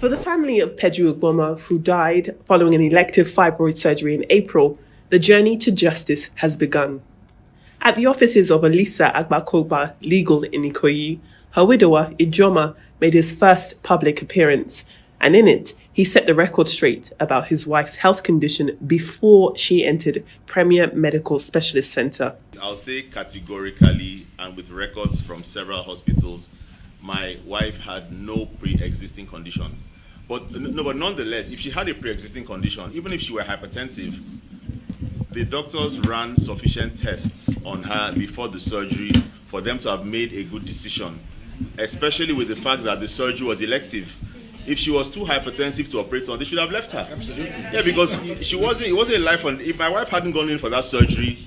For the family of Peju Ugboma, who died following an elective fibroid surgery in April, the journey to justice has begun. At the offices of Alisa Agbakoba Legal in Ikoyi, her widower, Ijoma, made his first public appearance, and in it, he set the record straight about his wife's health condition before she entered Premier Medical Specialist Center. I'll say categorically, and with records from several hospitals, my wife had no pre-existing condition. But nonetheless, if she had a pre-existing condition, even if she were hypertensive, the doctors ran sufficient tests on her before the surgery for them to have made a good decision, especially with the fact that the surgery was elective. If she was too hypertensive to operate on, they should have left her. Absolutely. Yeah, because it wasn't a life on. If my wife hadn't gone in for that surgery,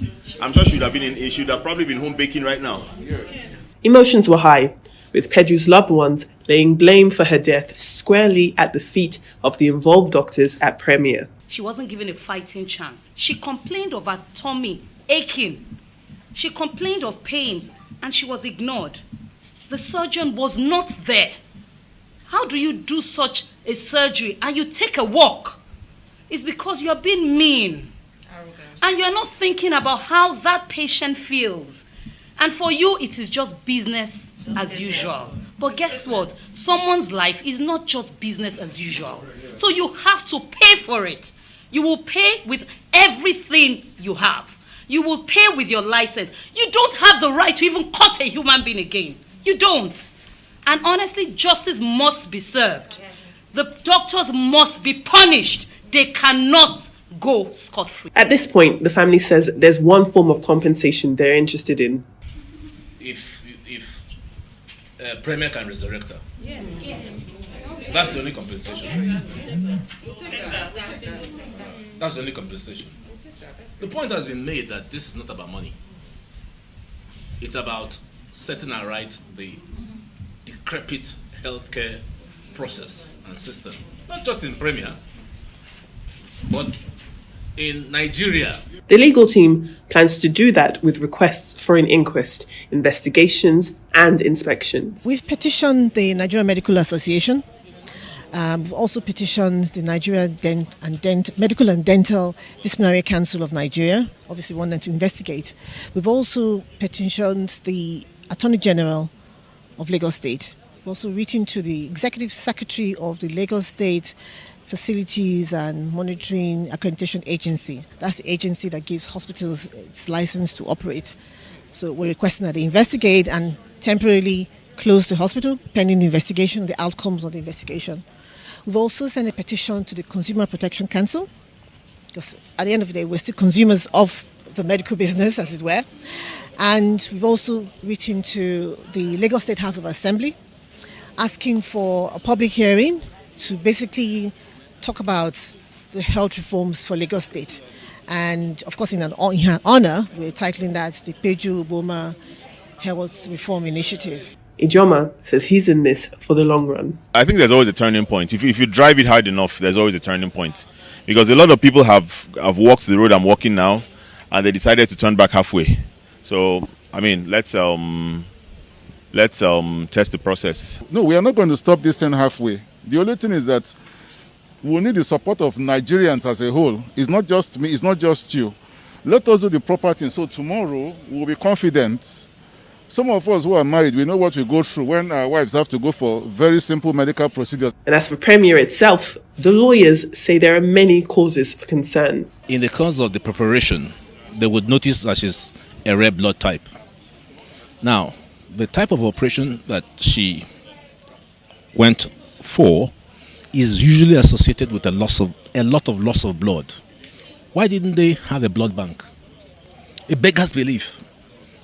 I'm sure she would have probably been home baking right now. Yes. Emotions were high, with Peju's loved ones laying blame for her death squarely at the feet of the involved doctors at Premier. She wasn't given a fighting chance. She complained of her tummy aching. She complained of pains, and she was ignored. The surgeon was not there. How do you do such a surgery and you take a walk? It's because you're being mean. Arrogant. And you're not thinking about how that patient feels. And for you, it is just business as usual. But guess what? Someone's life is not just business as usual. So you have to pay for it. You will pay with everything you have. You will pay with your license. You don't have the right to even cut a human being again. You don't. And honestly, justice must be served. The doctors must be punished. They cannot go scot-free. At this point, the family says there's one form of compensation they're interested in. If Premier can resurrect her, that's the only compensation. That's the only compensation. The point has been made that this is not about money. It's about setting right the decrepit healthcare process and system, not just in Premier, but in Nigeria. The legal team plans to do that with requests for an inquest, investigations and inspections. We've petitioned the Nigerian Medical Association. We've also petitioned the Nigeria Medical and Dental Disciplinary Council of Nigeria, obviously we want them to investigate. We've also petitioned the Attorney General of Lagos State. We've also written to the Executive Secretary of the Lagos State Facilities and Monitoring Accreditation Agency. That's the agency that gives hospitals its license to operate. So we're requesting that they investigate and temporarily close the hospital pending the investigation, the outcomes of the investigation. We've also sent a petition to the Consumer Protection Council, because at the end of the day, we're still consumers of the medical business, as it were. And we've also written to the Lagos State House of Assembly, asking for a public hearing to basically talk about the health reforms for Lagos State. And of course, in her honor, we're titling that the Peju Ugboma Health Reform Initiative. Ijoma says he's in this for the long run. I think there's always a turning point. If you drive it hard enough, there's always a turning point. Because a lot of people have walked the road I'm walking now, and they decided to turn back halfway. So, I mean, let's test the process. No, we are not going to stop this thing halfway. The only thing is that we need the support of Nigerians as a whole. It's not just me, it's not just you. Let us do the proper thing. So tomorrow, we'll be confident. Some of us who are married, we know what we go through when our wives have to go for very simple medical procedures. And as for Premier itself, the lawyers say there are many causes for concern. In the course of the preparation, they would notice that she's a red blood type. Now, the type of operation that she went for is usually associated with a lot of loss of blood. Why didn't they have a blood bank? It beggars belief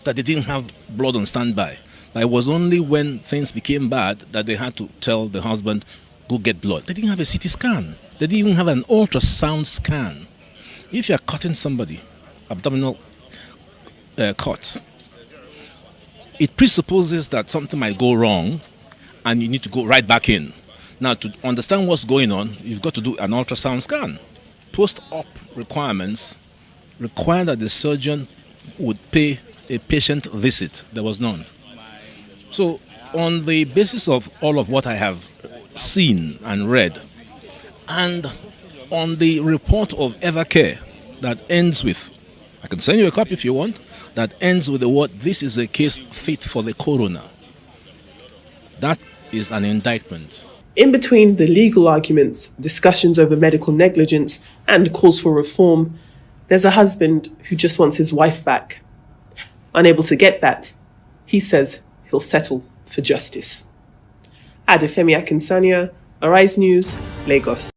that they didn't have blood on standby. It was only when things became bad that they had to tell the husband, go get blood. They didn't have a CT scan. They didn't even have an ultrasound scan. If you're cutting somebody, abdominal cut, it presupposes that something might go wrong and you need to go right back in. Now, to understand what's going on, you've got to do an ultrasound scan. Post-op requirements require that the surgeon would pay a patient visit. There was none. So, on the basis of all of what I have seen and read. And on the report of Evercare that ends with, I can send you a copy if you want, that ends with the word, "This is a case fit for the coroner." That is an indictment. In between the legal arguments, discussions over medical negligence, and calls for reform, there's a husband who just wants his wife back. Unable to get that, he says he'll settle for justice. Adefemi Akinsanya, Arise News, Lagos.